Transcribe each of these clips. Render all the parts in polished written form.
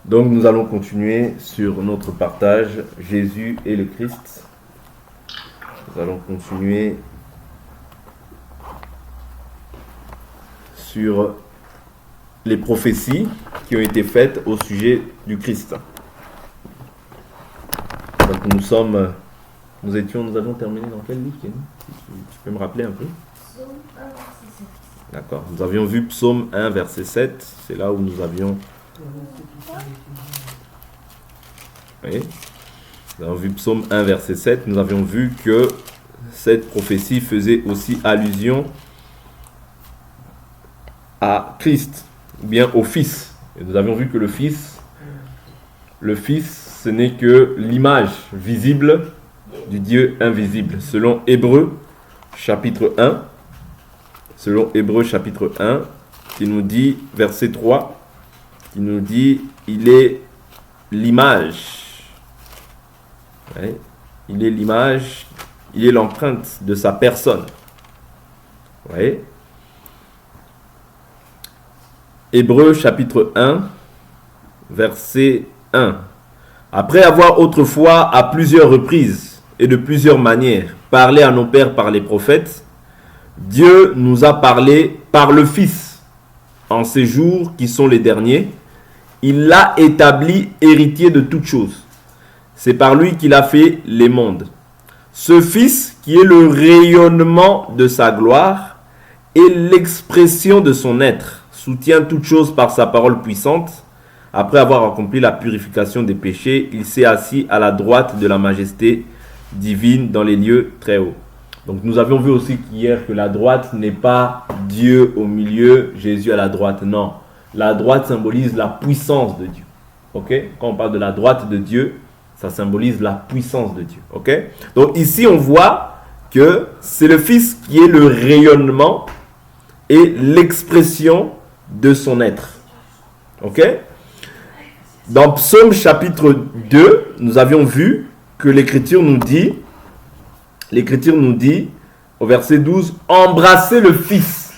Donc nous allons continuer sur notre partage Jésus et le Christ. Nous allons continuer sur les prophéties qui ont été faites au sujet du Christ. Donc nous avions terminé dans quel livre, Kenny? Tu peux me rappeler un peu? Psaume 1, verset 7. D'accord. Nous avions vu Psaume 1, verset 7. C'est là où nous avions... Oui. Nous avons vu Psaume 1, verset 7. Nous avions vu que cette prophétie faisait aussi allusion à Christ, ou bien au Fils. Et nous avions vu que le Fils, ce n'est que l'image visible du Dieu invisible. Selon Hébreux, chapitre 1, qui nous dit, verset 3, qui nous dit, il est l'image. Ouais. Il est l'image, il est l'empreinte de sa personne. Ouais. Hébreux chapitre 1, verset 1. Après avoir autrefois à plusieurs reprises et de plusieurs manières parlé à nos pères par les prophètes, Dieu nous a parlé par le Fils. En ces jours qui sont les derniers, il l'a établi héritier de toutes choses. C'est par lui qu'il a fait les mondes. Ce Fils qui est le rayonnement de sa gloire et l'expression de son être, soutient toutes choses par sa parole puissante. Après avoir accompli la purification des péchés, il s'est assis à la droite de la majesté divine dans les lieux très hauts. Donc nous avions vu aussi qu'hier que la droite n'est pas Dieu au milieu, Jésus à la droite. Non, la droite symbolise la puissance de Dieu. Ok? Quand on parle de la droite de Dieu, ça symbolise la puissance de Dieu. Ok? Donc ici on voit que c'est le Fils qui est le rayonnement et l'expression de son être. Ok? Dans Psaume chapitre 2, nous avions vu que l'Écriture nous dit au verset 12, embrassez le Fils.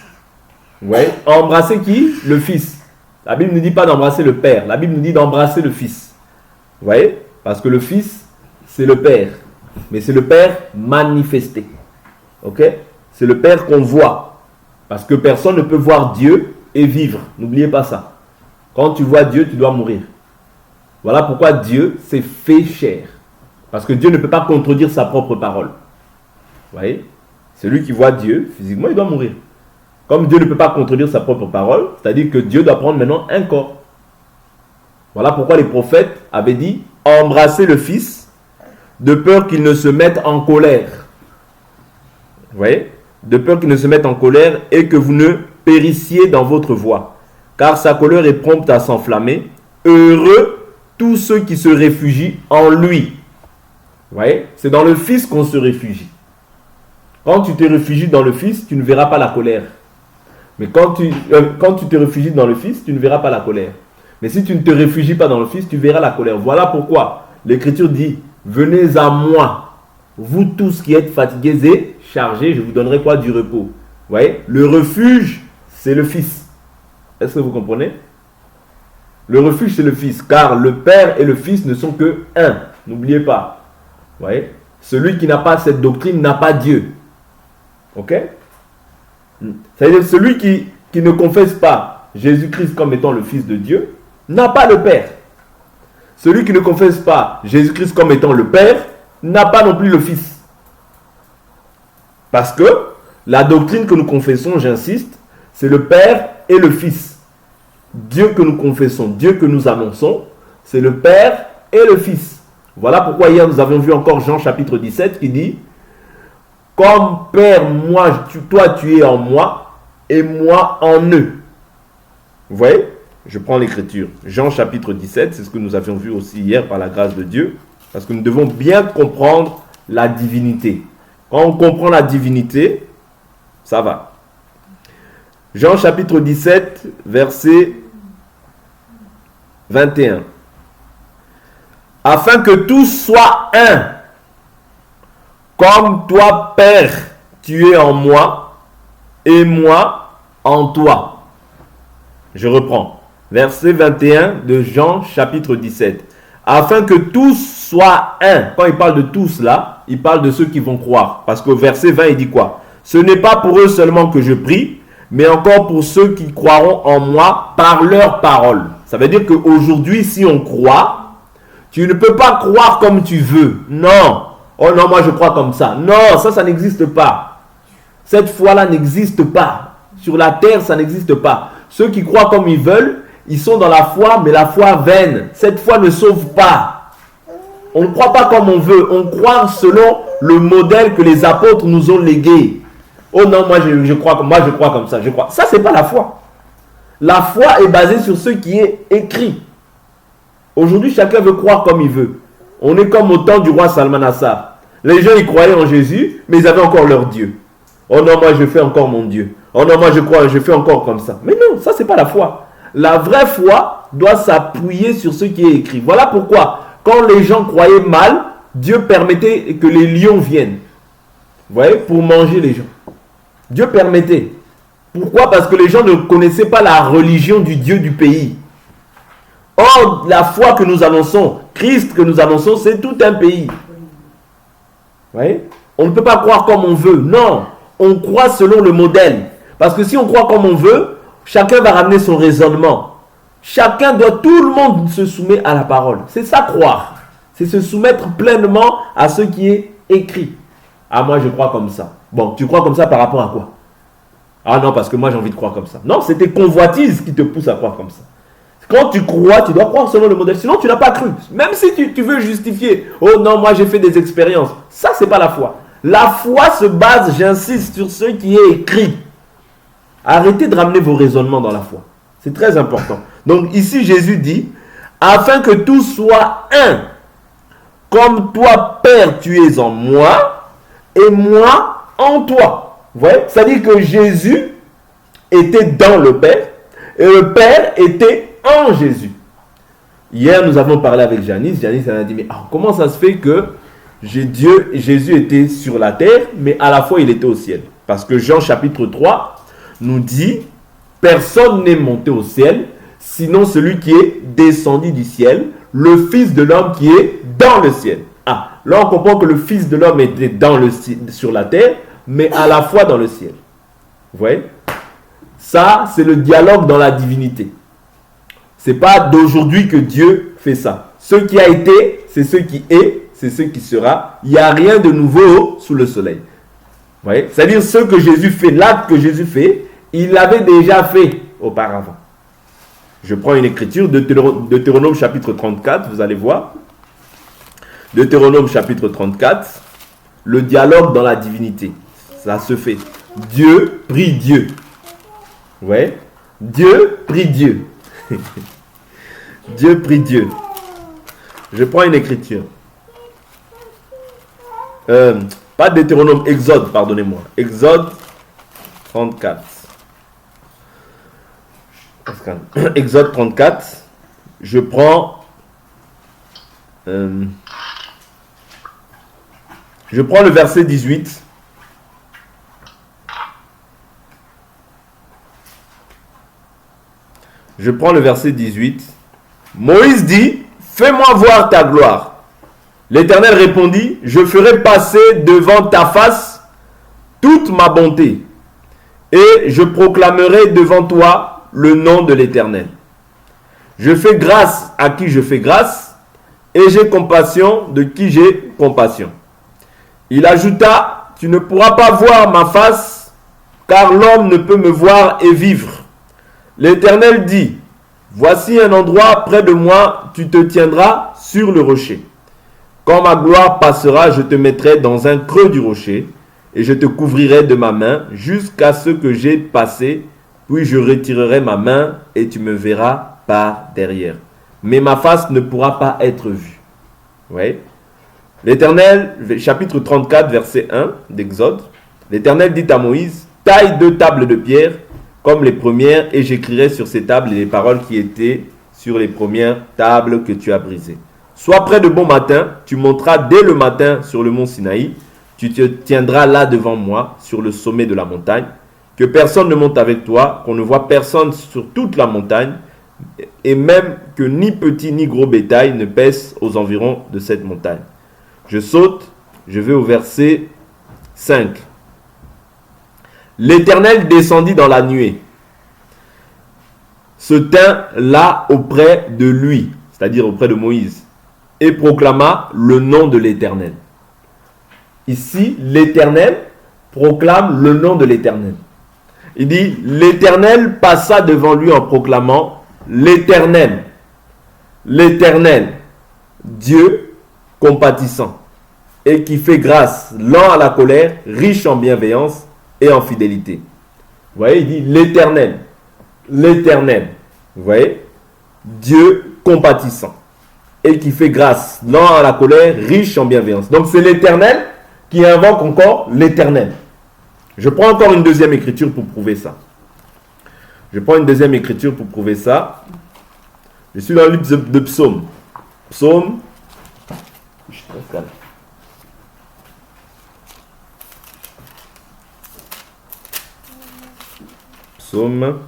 Ouais, embrasser qui? Le Fils. La Bible ne dit pas d'embrasser le Père, la Bible nous dit d'embrasser le Fils. Vous voyez? Parce que le Fils, c'est le Père. Mais c'est le Père manifesté. Ok? C'est le Père qu'on voit. Parce que personne ne peut voir Dieu et vivre. N'oubliez pas ça. Quand tu vois Dieu, tu dois mourir. Voilà pourquoi Dieu s'est fait chair. Parce que Dieu ne peut pas contredire sa propre parole. Vous voyez? Celui qui voit Dieu, physiquement, il doit mourir. Comme Dieu ne peut pas contredire sa propre parole, c'est-à-dire que Dieu doit prendre maintenant un corps. Voilà pourquoi les prophètes avaient dit « Embrassez le Fils, de peur qu'il ne se mette en colère. » Vous voyez? De peur qu'il ne se mette en colère et que vous ne périssiez dans votre voie. Car sa colère est prompte à s'enflammer. Heureux tous ceux qui se réfugient en lui. Vous voyez? C'est dans le Fils qu'on se réfugie. Quand tu te réfugies dans le Fils, tu ne verras pas la colère. Mais quand tu te réfugies dans le Fils, tu ne verras pas la colère. Mais si tu ne te réfugies pas dans le Fils, tu verras la colère. Voilà pourquoi l'Écriture dit, venez à moi, vous tous qui êtes fatigués et chargés, je vous donnerai quoi? Du repos. Vous voyez? Le refuge, c'est le Fils. Est-ce que vous comprenez? Le refuge, c'est le Fils, car le Père et le Fils ne sont que un. N'oubliez pas. Vous voyez? Celui qui n'a pas cette doctrine n'a pas Dieu. Ok? C'est-à-dire celui qui ne confesse pas Jésus-Christ comme étant le Fils de Dieu n'a pas le Père. Celui qui ne confesse pas Jésus-Christ comme étant le Père n'a pas non plus le Fils. Parce que la doctrine que nous confessons, j'insiste, c'est le Père et le Fils. Dieu que nous confessons, Dieu que nous annonçons, c'est le Père et le Fils. Voilà pourquoi hier nous avions vu encore Jean chapitre 17 qui dit « Comme Père, toi tu es en moi et moi en eux. » Vous voyez? Je prends l'écriture. Jean chapitre 17, c'est ce que nous avions vu aussi hier par la grâce de Dieu. Parce que nous devons bien comprendre la divinité. Quand on comprend la divinité, ça va. Jean chapitre 17, verset 21. Afin que tous soient un, comme toi, Père, tu es en moi, et moi en toi. Je reprends. Verset 21 de Jean chapitre 17. Afin que tous soient un. Quand il parle de tous là, il parle de ceux qui vont croire. Parce qu'au verset 20, il dit quoi? Ce n'est pas pour eux seulement que je prie, mais encore pour ceux qui croiront en moi par leur parole. Ça veut dire qu'aujourd'hui, si on croit, tu ne peux pas croire comme tu veux. Non. Oh non, moi je crois comme ça. Non, ça n'existe pas. Cette foi-là n'existe pas. Sur la terre, ça n'existe pas. Ceux qui croient comme ils veulent, ils sont dans la foi, mais la foi vaine. Cette foi ne sauve pas. On ne croit pas comme on veut. On croit selon le modèle que les apôtres nous ont légué. Oh non, moi je crois comme ça. Je crois. Ça, c'est pas la foi. La foi est basée sur ce qui est écrit. Aujourd'hui, chacun veut croire comme il veut. On est comme au temps du roi Salmanassar. Les gens, ils croyaient en Jésus, mais ils avaient encore leur Dieu. Oh non, moi je fais encore mon Dieu. Oh non, moi je fais encore comme ça. Mais non, ça c'est pas la foi. La vraie foi doit s'appuyer sur ce qui est écrit. Voilà pourquoi, quand les gens croyaient mal, Dieu permettait que les lions viennent. Vous voyez, pour manger les gens. Dieu permettait. Pourquoi? Parce que les gens ne connaissaient pas la religion du Dieu du pays. Or, la foi que nous annonçons, Christ que nous annonçons, c'est tout un pays. Vous voyez? On ne peut pas croire comme on veut. Non, on croit selon le modèle. Parce que si on croit comme on veut, chacun va ramener son raisonnement. Tout le monde se soumet à la parole. C'est ça croire. C'est se soumettre pleinement à ce qui est écrit. Ah, moi je crois comme ça. Bon, tu crois comme ça par rapport à quoi? Ah non, parce que moi j'ai envie de croire comme ça. Non, c'est tes convoitises qui te poussent à croire comme ça. Quand tu crois, tu dois croire selon le modèle. Sinon, tu n'as pas cru. Même si tu veux justifier. Oh non, moi j'ai fait des expériences. Ça, c'est pas la foi. La foi se base, j'insiste, sur ce qui est écrit. Arrêtez de ramener vos raisonnements dans la foi. C'est très important. Donc ici, Jésus dit, afin que tout soit un, comme toi, Père, tu es en moi, et moi en toi. Vous voyez? C'est-à-dire que Jésus était dans le Père, et le Père était en Jésus. Hier, nous avons parlé avec Janice. Janice, elle a dit, mais comment ça se fait que Jésus était sur la terre, mais à la fois il était au ciel? Parce que Jean chapitre 3 nous dit, personne n'est monté au ciel, sinon celui qui est descendu du ciel, le Fils de l'homme qui est dans le ciel. Ah, là on comprend que le Fils de l'homme était sur la terre, mais à la fois dans le ciel. Vous voyez? Ça, c'est le dialogue dans la divinité. C'est pas d'aujourd'hui que Dieu fait ça. Ce qui a été, c'est ce qui est, c'est ce qui sera. Il n'y a rien de nouveau sous le soleil. Vous voyez? C'est-à-dire ce que Jésus fait, l'acte que Jésus fait, il l'avait déjà fait auparavant. Je prends une écriture, Deutéronome chapitre 34, vous allez voir. Deutéronome chapitre 34, le dialogue dans la divinité. Ça se fait. Dieu prie Dieu. Vous voyez? Dieu prie Dieu. Dieu prie Dieu. Je prends une écriture. Pas Deutéronome, Exode, pardonnez-moi. Exode 34. Exode 34. Je prends le verset 18. Je prends le verset 18. Moïse dit, fais-moi voir ta gloire. L'Éternel répondit, je ferai passer devant ta face toute ma bonté, et je proclamerai devant toi le nom de l'Éternel. Je fais grâce à qui je fais grâce, et j'ai compassion de qui j'ai compassion. Il ajouta, tu ne pourras pas voir ma face, car l'homme ne peut me voir et vivre. L'Éternel dit, voici un endroit près de moi, tu te tiendras sur le rocher. Quand ma gloire passera, je te mettrai dans un creux du rocher, et je te couvrirai de ma main jusqu'à ce que j'ai passé, puis je retirerai ma main et tu me verras par derrière. Mais ma face ne pourra pas être vue. Oui. L'Éternel, chapitre 34, verset 1 d'Exode, l'Éternel dit à Moïse, taille 2 tables de pierre, comme les premières, et j'écrirai sur ces tables les paroles qui étaient sur les premières tables que tu as brisées. Sois prêt de bon matin, tu monteras dès le matin sur le mont Sinaï, tu te tiendras là devant moi, sur le sommet de la montagne, que personne ne monte avec toi, qu'on ne voit personne sur toute la montagne, et même que ni petit ni gros bétail ne pèse aux environs de cette montagne. Je saute, je vais au verset 5. L'Éternel descendit dans la nuée, se tint là auprès de lui, c'est-à-dire auprès de Moïse, et proclama le nom de l'Éternel. Ici, l'Éternel proclame le nom de l'Éternel. Il dit, l'Éternel passa devant lui en proclamant, l'Éternel, l'Éternel, Dieu compatissant, et qui fait grâce, lent à la colère, riche en bienveillance et en fidélité. Vous voyez, il dit l'Éternel, l'Éternel, vous voyez, Dieu compatissant, et qui fait grâce, lent à la colère, riche en bienveillance. Donc c'est l'Éternel qui invoque encore l'Éternel. Je prends encore une deuxième écriture pour prouver ça. Je prends une deuxième écriture pour prouver ça. Je suis dans le livre de Psaume. Psaume. Psaume.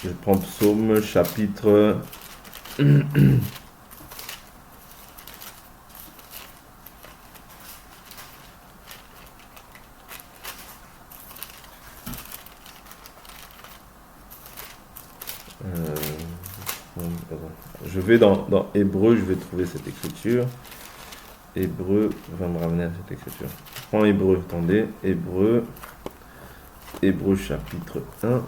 Je prends Psaume chapitre je vais dans Hébreu, je vais trouver cette écriture. Hébreu va me ramener à cette écriture. Je prends Hébreu, attendez, Hébreu chapitre 1.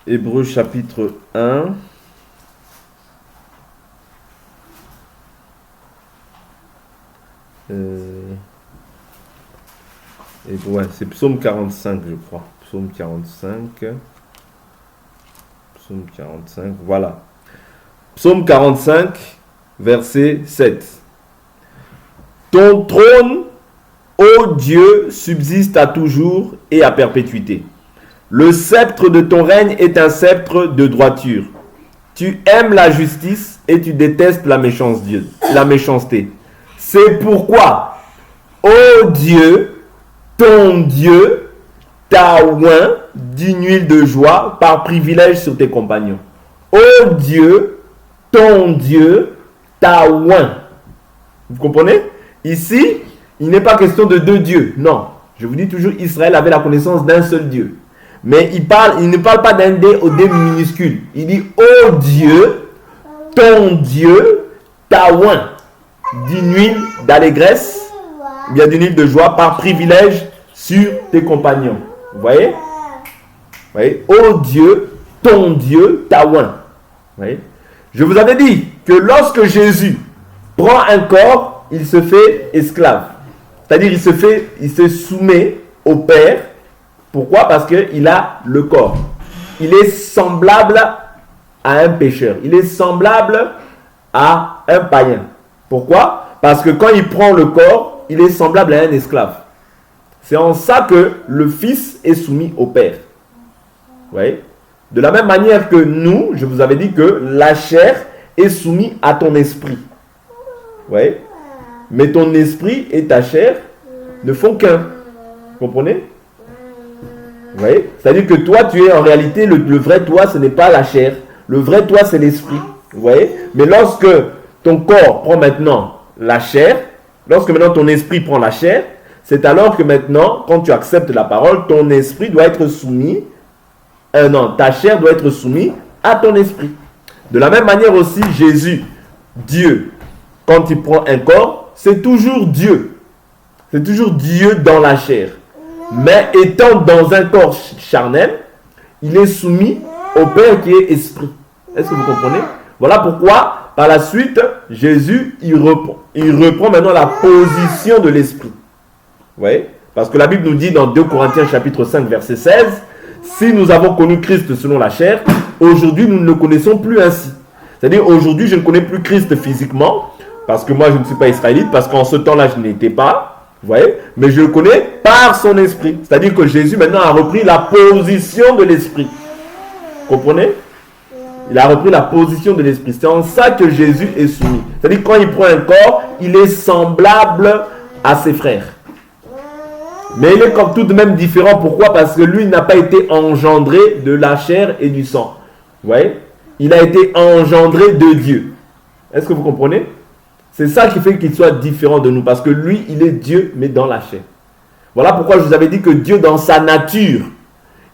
Hébreu chapitre 1. Ouais, c'est Psaume 45, je crois. Psaume 45, voilà. Psaume 45, verset 7. Ton trône, ô Dieu, subsiste à toujours et à perpétuité. Le sceptre de ton règne est un sceptre de droiture. Tu aimes la justice et tu détestes la méchanceté. C'est pourquoi, ô Dieu, ton Dieu t'a oint d'une huile de joie par privilège sur tes compagnons. Ô Dieu, ton Dieu t'a oint. Vous comprenez? Ici, il n'est pas question de deux dieux. Non. Je vous dis toujours, Israël avait la connaissance d'un seul Dieu. Mais il ne parle pas d'un D au D minuscule. Il dit, ô Dieu, ton Dieu t'a oint d'une huile d'allégresse, bien d'une huile de joie par privilège sur tes compagnons. Vous voyez? Vous voyez? Ô Dieu, ton Dieu t'a oint. Vous voyez? Je vous avais dit que lorsque Jésus prend un corps, il se fait esclave. C'est-à-dire il se soumet au Père. Pourquoi? Parce qu'il a le corps. Il est semblable à un pécheur. Il est semblable à un païen. Pourquoi? Parce que quand il prend le corps, il est semblable à un esclave. C'est en ça que le Fils est soumis au Père. Vous voyez? De la même manière que nous, je vous avais dit que la chair est soumise à ton esprit. Vous voyez? Mais ton esprit et ta chair ne font qu'un. Vous comprenez? Vous voyez? C'est-à-dire que toi, tu es en réalité, le vrai toi, ce n'est pas la chair. Le vrai toi, c'est l'esprit. Vous voyez? Mais lorsque ton corps prend maintenant la chair, lorsque maintenant ton esprit prend la chair, c'est alors que maintenant, quand tu acceptes la parole, ton esprit doit être soumis, ta chair doit être soumise à ton esprit. De la même manière aussi, Jésus, Dieu, quand il prend un corps, c'est toujours Dieu. C'est toujours Dieu dans la chair. Mais étant dans un corps charnel, il est soumis au Père qui est esprit. Est-ce que vous comprenez? Voilà pourquoi, par la suite, Jésus, il reprend maintenant la position de l'esprit. Vous voyez? Parce que la Bible nous dit dans 2 Corinthiens chapitre 5, verset 16, si nous avons connu Christ selon la chair, aujourd'hui nous ne le connaissons plus ainsi. C'est-à-dire, aujourd'hui, je ne connais plus Christ physiquement, parce que moi, je ne suis pas israélite, parce qu'en ce temps-là, je n'étais pas, vous voyez, mais je le connais par son esprit. C'est-à-dire que Jésus, maintenant, a repris la position de l'esprit. Comprenez? Il a repris la position de l'esprit. C'est en ça que Jésus est soumis. C'est-à-dire, quand il prend un corps, il est semblable à ses frères. Mais il est comme tout de même différent. Pourquoi? Parce que lui n'a pas été engendré de la chair et du sang. Vous voyez? Il a été engendré de Dieu. Est-ce que vous comprenez? C'est ça qui fait qu'il soit différent de nous. Parce que lui, il est Dieu, mais dans la chair. Voilà pourquoi je vous avais dit que Dieu, dans sa nature,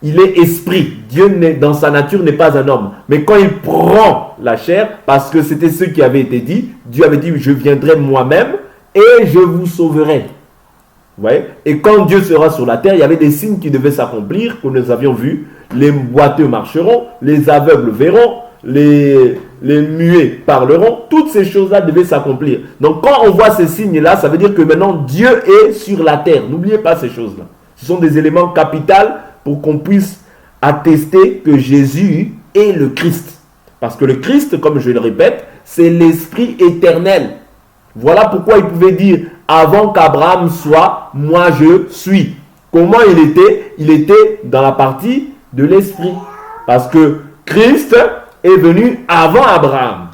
il est esprit. Dieu, dans sa nature, n'est pas un homme. Mais quand il prend la chair, parce que c'était ce qui avait été dit, Dieu avait dit, je viendrai moi-même et je vous sauverai. Vous voyez? Et quand Dieu sera sur la terre, il y avait des signes qui devaient s'accomplir, que nous avions vus. Les boiteux marcheront, les aveugles verront, les muets parleront. Toutes ces choses-là devaient s'accomplir. Donc quand on voit ces signes-là, ça veut dire que maintenant Dieu est sur la terre. N'oubliez pas ces choses-là. Ce sont des éléments capitaux pour qu'on puisse attester que Jésus est le Christ. Parce que le Christ, comme je le répète, c'est l'Esprit éternel. Voilà pourquoi il pouvait dire, avant qu'Abraham soit, moi je suis. Comment il était? Il était dans la partie de l'Esprit. Parce que Christ est venu avant Abraham.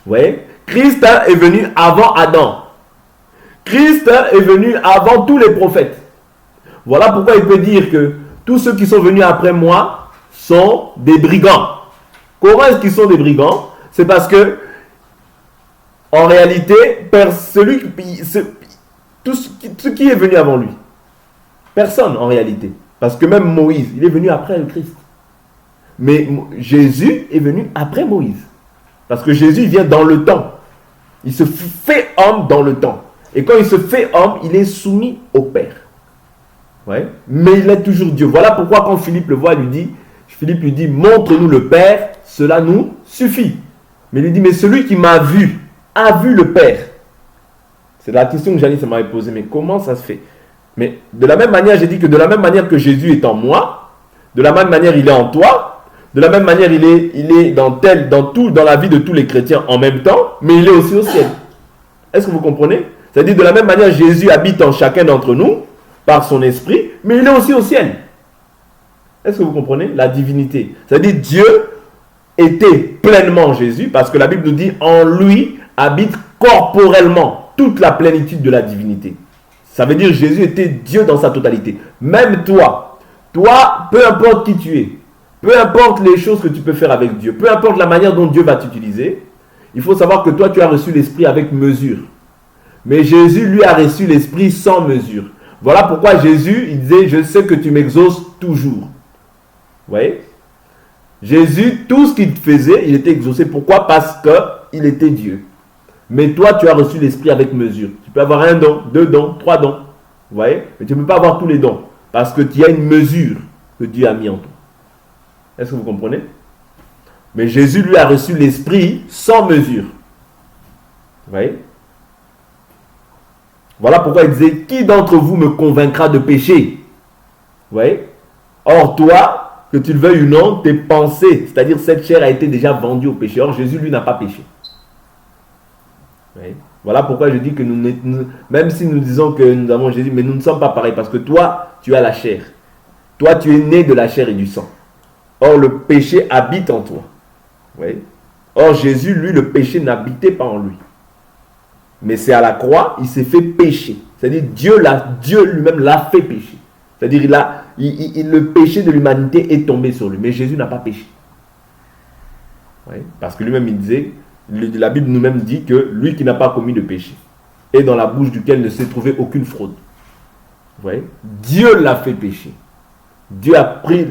Vous voyez? Christ est venu avant Adam. Christ est venu avant tous les prophètes. Voilà pourquoi il peut dire que tous ceux qui sont venus après moi sont des brigands. Comment est-ce qu'ils sont des brigands? C'est parce que, en réalité, tout ce qui est venu avant lui, personne en réalité. Parce que même Moïse, il est venu après le Christ. Mais Jésus est venu après Moïse. Parce que Jésus vient dans le temps. Il se fait homme dans le temps. Et quand il se fait homme, il est soumis au Père. Ouais. Mais il est toujours Dieu. Voilà pourquoi quand Philippe le voit, Philippe lui dit, montre-nous le Père, cela nous suffit. Mais il lui dit, mais celui qui m'a vu, a vu le Père. C'est la question que Janice m'avait posée, mais comment ça se fait? Mais de la même manière, j'ai dit que de la même manière que Jésus est en moi, de la même manière il est en toi, de la même manière il est dans la vie de tous les chrétiens en même temps, mais il est aussi au ciel. Est-ce que vous comprenez? C'est-à-dire de la même manière Jésus habite en chacun d'entre nous, par son esprit, mais il est aussi au ciel. Est-ce que vous comprenez? La divinité. C'est-à-dire Dieu était pleinement Jésus, parce que la Bible nous dit, en lui habite corporellement toute la plénitude de la divinité. Ça veut dire Jésus était Dieu dans sa totalité. Même toi, peu importe qui tu es, peu importe les choses que tu peux faire avec Dieu, peu importe la manière dont Dieu va t'utiliser, il faut savoir que toi tu as reçu l'Esprit avec mesure. Mais Jésus lui a reçu l'Esprit sans mesure. Voilà pourquoi Jésus, il disait, je sais que tu m'exauces toujours. Vous voyez? Jésus, tout ce qu'il faisait, il était exaucé. Pourquoi? Parce qu'il était Dieu. Mais toi, tu as reçu l'Esprit avec mesure. Tu peux avoir un don, 2 dons, 3 dons. Vous voyez? Mais tu ne peux pas avoir tous les dons. Parce que tu as une mesure que Dieu a mis en toi. Est-ce que vous comprenez? Mais Jésus, lui, a reçu l'Esprit sans mesure. Vous voyez? Voilà pourquoi il disait, qui d'entre vous me convaincra de péché? Vous voyez? Or, toi, que tu le veuilles ou non, tes pensées, c'est-à-dire cette chair a été déjà vendue au péché. Or, Jésus, lui, n'a pas péché. Vous voyez? Voilà pourquoi je dis que même si nous disons que nous avons Jésus, mais nous ne sommes pas pareils. Parce que toi, tu as la chair. Toi, tu es né de la chair et du sang. Or, le péché habite en toi. Vous voyez? Or, Jésus, lui, le péché n'habitait pas en lui. Mais c'est à la croix, il s'est fait pécher. C'est-à-dire Dieu lui-même l'a fait pécher. C'est-à-dire le péché de l'humanité est tombé sur lui. Mais Jésus n'a pas péché. Ouais, parce que lui-même il disait, la Bible nous-même dit que lui qui n'a pas commis de péché et dans la bouche duquel ne s'est trouvé aucune fraude. Vous voyez? Dieu l'a fait pécher. Dieu a pris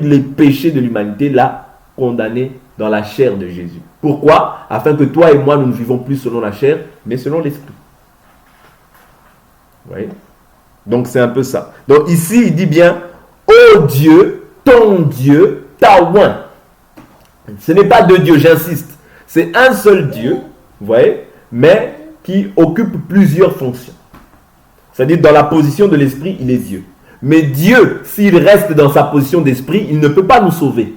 les péchés de l'humanité, l'a condamné dans la chair de Jésus. Pourquoi? Afin que toi et moi, nous ne vivons plus selon la chair, mais selon l'esprit. Vous voyez? Donc c'est un peu ça. Donc ici, il dit bien, ô Dieu, ton Dieu t'a oint. Ce n'est pas deux dieux, j'insiste. C'est un seul Dieu, vous voyez, mais qui occupe plusieurs fonctions. C'est-à-dire, dans la position de l'esprit, il est Dieu. Mais Dieu, s'il reste dans sa position d'esprit, il ne peut pas nous sauver.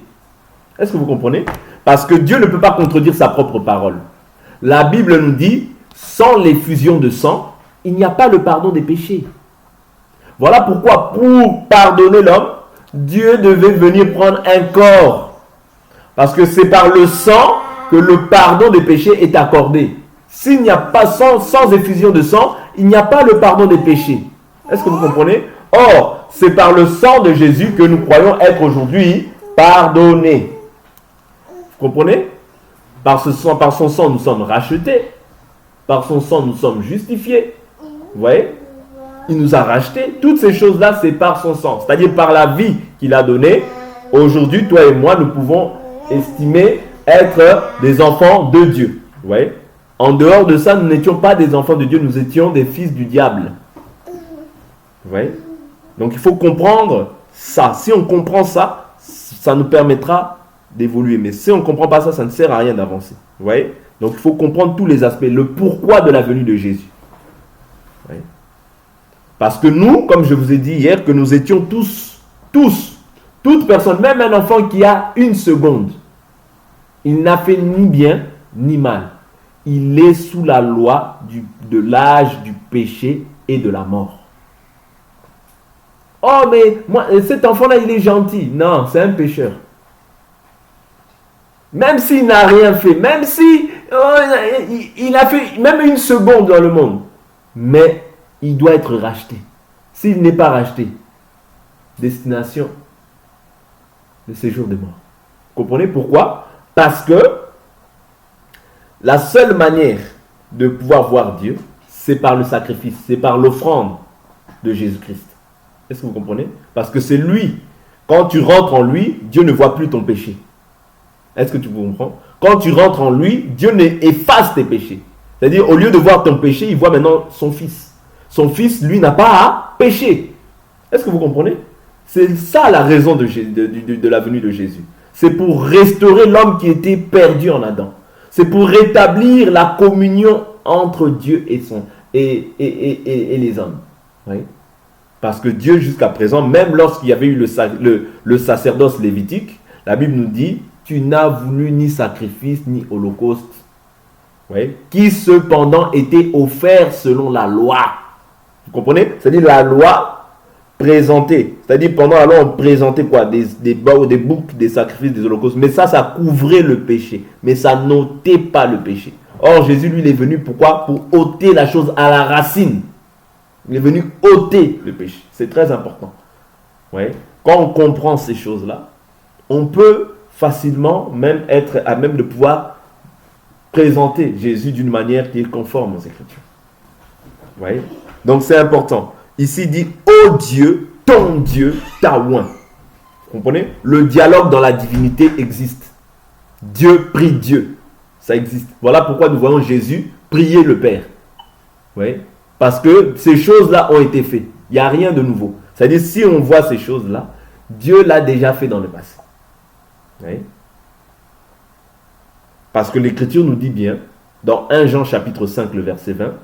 Est-ce que vous comprenez? Parce que Dieu ne peut pas contredire sa propre parole. La Bible nous dit, sans l'effusion de sang, il n'y a pas le pardon des péchés. Voilà pourquoi, pour pardonner l'homme, Dieu devait venir prendre un corps. Parce que c'est par le sang que le pardon des péchés est accordé. S'il n'y a pas sans effusion de sang, il n'y a pas le pardon des péchés. Est-ce que vous comprenez? Or, c'est par le sang de Jésus que nous croyons être aujourd'hui pardonnés. Vous comprenez? Par son sang, nous sommes rachetés. Par son sang, nous sommes justifiés. Vous voyez? Il nous a rachetés. Toutes ces choses-là, c'est par son sang. C'est-à-dire par la vie qu'il a donnée. Aujourd'hui, toi et moi, nous pouvons estimer être des enfants de Dieu. Vous voyez? En dehors de ça, nous n'étions pas des enfants de Dieu, nous étions des fils du diable. Vous voyez? Donc il faut comprendre ça. Si on comprend ça, ça nous permettra d'évoluer. Mais si on ne comprend pas ça, ça ne sert à rien d'avancer. Vous voyez? Donc il faut comprendre tous les aspects, le pourquoi de la venue de Jésus. Vous voyez? Parce que nous, comme je vous ai dit hier, que nous étions tous, toute personne, même un enfant qui a une seconde, il n'a fait ni bien ni mal. Il est sous la loi de l'âge du péché et de la mort. Oh, mais moi, cet enfant-là, il est gentil. Non, c'est un pécheur. Même s'il n'a rien fait, même si il a fait même une seconde dans le monde, mais il doit être racheté. S'il n'est pas racheté, destination, le séjour des morts. Vous comprenez pourquoi? Parce que la seule manière de pouvoir voir Dieu, c'est par le sacrifice, c'est par l'offrande de Jésus-Christ. Est-ce que vous comprenez? Parce que c'est lui. Quand tu rentres en lui, Dieu ne voit plus ton péché. Est-ce que tu comprends? Quand tu rentres en lui, Dieu efface tes péchés. C'est-à-dire, au lieu de voir ton péché, il voit maintenant son fils. Son fils, lui, n'a pas à pécher. Est-ce que vous comprenez? C'est ça la raison de la venue de Jésus. C'est pour restaurer l'homme qui était perdu en Adam. C'est pour rétablir la communion entre Dieu et les hommes. Oui. Parce que Dieu, jusqu'à présent, même lorsqu'il y avait eu le sacerdoce lévitique, la Bible nous dit, tu n'as voulu ni sacrifice ni holocauste, oui, qui cependant était offert selon la loi. Vous comprenez? C'est-à-dire la loi présentée. C'est-à-dire pendant la loi, on présentait quoi? Des boucs, des sacrifices, des holocaustes. Mais ça couvrait le péché. Mais ça n'ôtait pas le péché. Or, Jésus, lui, il est venu pourquoi? Pour ôter la chose à la racine. Il est venu ôter le péché. C'est très important. Ouais. Quand on comprend ces choses-là, on peut facilement même être à même de pouvoir présenter Jésus d'une manière qui est conforme aux Écritures. Ouais. Donc c'est important. Ici il dit, ô Dieu, ton Dieu t'a oint. Vous comprenez? Le dialogue dans la divinité existe. Dieu prie Dieu. Ça existe. Voilà pourquoi nous voyons Jésus prier le Père. Ouais. Parce que ces choses-là ont été faites. Il n'y a rien de nouveau. C'est-à-dire, si on voit ces choses-là, Dieu l'a déjà fait dans le passé. Oui. Parce que l'Écriture nous dit bien, dans 1 Jean chapitre 5, le verset 20,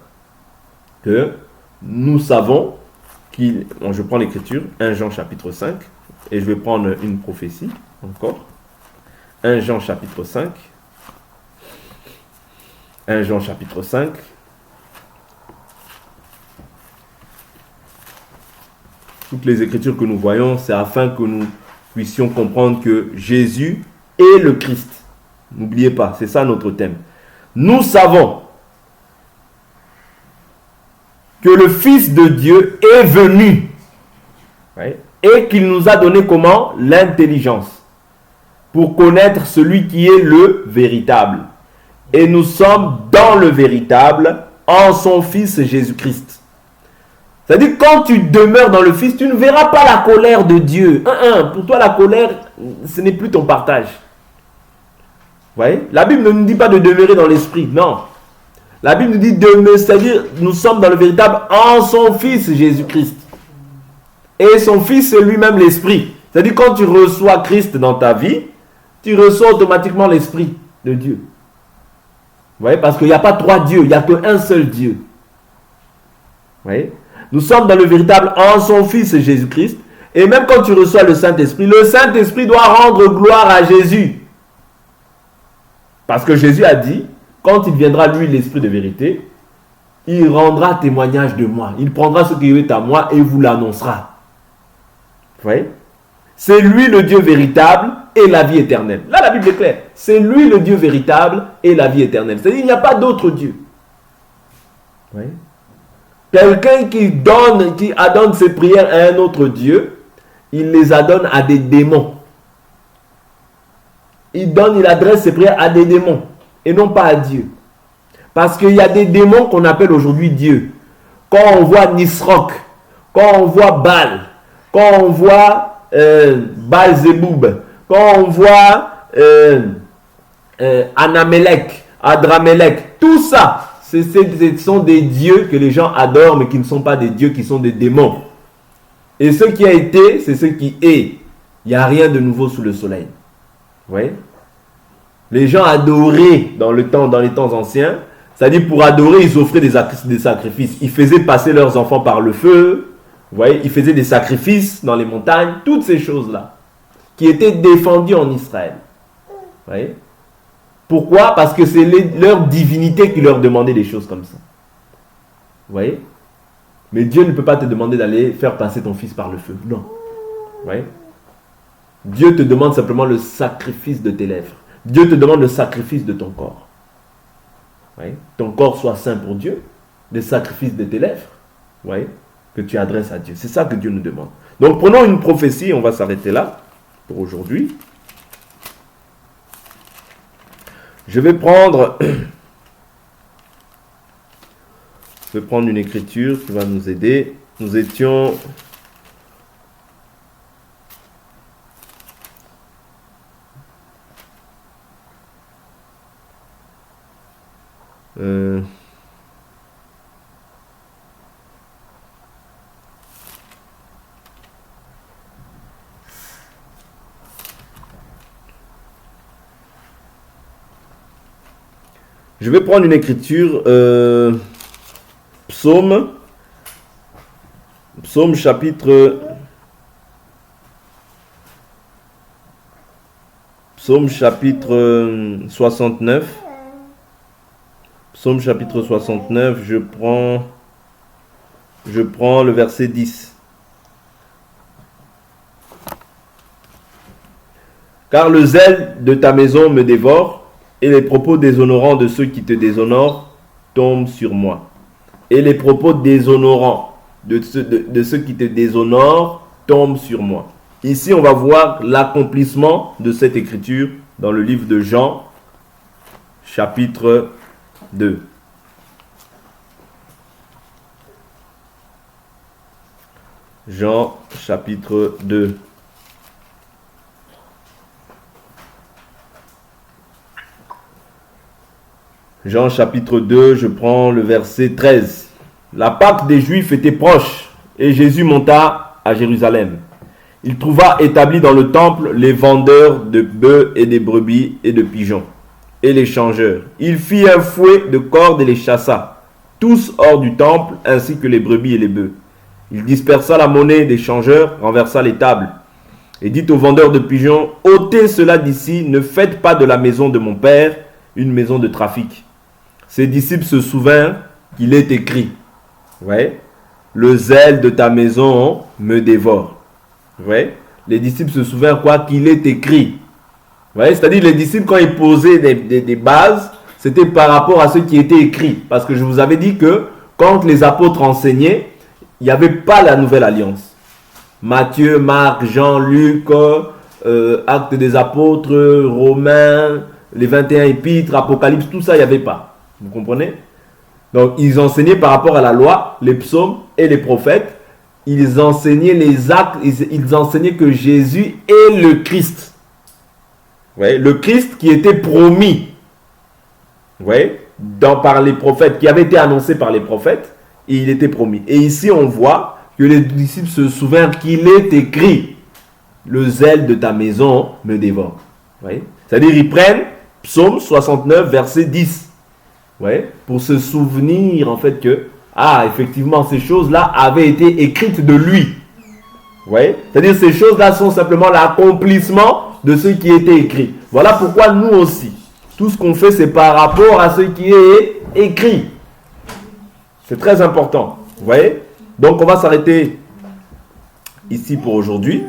que nous savons qu'il... Bon, je prends l'Écriture, 1 Jean chapitre 5, et je vais prendre une prophétie encore. 1 Jean chapitre 5. 1 Jean chapitre 5. Toutes les Écritures que nous voyons, c'est afin que nous puissions comprendre que Jésus est le Christ. N'oubliez pas, c'est ça notre thème. Nous savons que le Fils de Dieu est venu, ouais, et qu'il nous a donné comment? L'intelligence pour connaître celui qui est le véritable. Et nous sommes dans le véritable en son Fils Jésus-Christ. C'est-à-dire, quand tu demeures dans le Fils, tu ne verras pas la colère de Dieu. Pour toi, la colère, ce n'est plus ton partage. Vous voyez? La Bible ne nous dit pas de demeurer dans l'esprit, non. La Bible nous dit demeurer, c'est-à-dire, nous sommes dans le véritable en son Fils Jésus-Christ. Et son Fils, c'est lui-même l'esprit. C'est-à-dire, quand tu reçois Christ dans ta vie, tu reçois automatiquement l'esprit de Dieu. Vous voyez? Parce qu'il n'y a pas trois dieux, il n'y a qu'un seul Dieu. Vous voyez? Nous sommes dans le véritable en son Fils Jésus-Christ. Et même quand tu reçois le Saint-Esprit doit rendre gloire à Jésus. Parce que Jésus a dit, quand il viendra, lui, l'Esprit de vérité, il rendra témoignage de moi. Il prendra ce qui est à moi et vous l'annoncera. Vous voyez? C'est lui le Dieu véritable et la vie éternelle. Là, la Bible est claire. C'est lui le Dieu véritable et la vie éternelle. C'est-à-dire qu'il n'y a pas d'autre Dieu. Vous voyez? Quelqu'un qui adonne ses prières à un autre Dieu, il les adonne à des démons. Il adresse ses prières à des démons et non pas à Dieu. Parce qu'il y a des démons qu'on appelle aujourd'hui Dieu. Quand on voit Nisroch, quand on voit Baal, quand on voit Baal-Zéboub, quand on voit Anamelech, Adramelech, tout ça, ce sont des dieux que les gens adorent, mais qui ne sont pas des dieux, qui sont des démons. Et ce qui a été, c'est ce qui est. Il n'y a rien de nouveau sous le soleil. Vous voyez? Les gens adoraient dans les temps anciens, c'est-à-dire pour adorer, ils offraient des sacrifices. Ils faisaient passer leurs enfants par le feu. Vous voyez, ils faisaient des sacrifices dans les montagnes. Toutes ces choses-là qui étaient défendues en Israël. Vous voyez? Pourquoi? Parce que c'est leur divinité qui leur demandait des choses comme ça. Vous voyez? Mais Dieu ne peut pas te demander d'aller faire passer ton fils par le feu. Non. Vous voyez? Dieu te demande simplement le sacrifice de tes lèvres. Dieu te demande le sacrifice de ton corps. Oui. Ton corps soit saint pour Dieu, le sacrifice de tes lèvres, oui, que tu adresses à Dieu. C'est ça que Dieu nous demande. Donc prenons une prophétie, on va s'arrêter là pour aujourd'hui. Je vais prendre une écriture qui va nous aider. Nous étions... Je vais prendre une écriture, Psaume chapitre 69. Psaume chapitre 69, je prends le verset 10. Car le zèle de ta maison me dévore, et les propos déshonorants de ceux qui te déshonorent tombent sur moi. Et les propos déshonorants de ceux qui te déshonorent tombent sur moi. Ici, on va voir l'accomplissement de cette écriture dans le livre de Jean, chapitre 2. Jean, chapitre 2. Jean chapitre 2, je prends le verset 13. La Pâque des Juifs était proche et Jésus monta à Jérusalem. Il trouva établis dans le temple les vendeurs de bœufs et des brebis et de pigeons et les changeurs. Il fit un fouet de cordes et les chassa, tous hors du temple ainsi que les brebis et les bœufs. Il dispersa la monnaie des changeurs, renversa les tables et dit aux vendeurs de pigeons, ôtez cela d'ici, ne faites pas de la maison de mon père une maison de trafic. Ses disciples se souvinrent qu'il est écrit, ouais, le zèle de ta maison me dévore. Ouais, les disciples se souvinrent quoi? Qu'il est écrit. Ouais, c'est-à-dire les disciples quand ils posaient des bases, c'était par rapport à ce qui était écrit. Parce que je vous avais dit que quand les apôtres enseignaient, il n'y avait pas la nouvelle alliance. Matthieu, Marc, Jean, Luc, Actes des apôtres, Romains, les 21 épîtres, Apocalypse, tout ça, il n'y avait pas. Vous comprenez? Donc, ils enseignaient par rapport à la loi, les psaumes et les prophètes. Ils enseignaient les actes, ils enseignaient que Jésus est le Christ. Ouais, le Christ qui était promis. Ouais, par les prophètes, qui avait été annoncé par les prophètes, et il était promis. Et ici, on voit que les disciples se souviennent qu'il est écrit, le zèle de ta maison me dévore. Ouais. C'est-à-dire, ils prennent Psaume 69, verset 10. Ouais, pour se souvenir, en fait, que, effectivement, ces choses-là avaient été écrites de lui. Ouais. C'est-à-dire, ces choses-là sont simplement l'accomplissement de ce qui était écrit. Voilà pourquoi nous aussi, Tout ce qu'on fait, c'est par rapport à ce qui est écrit. C'est très important. Vous voyez? Donc, on va s'arrêter ici pour aujourd'hui.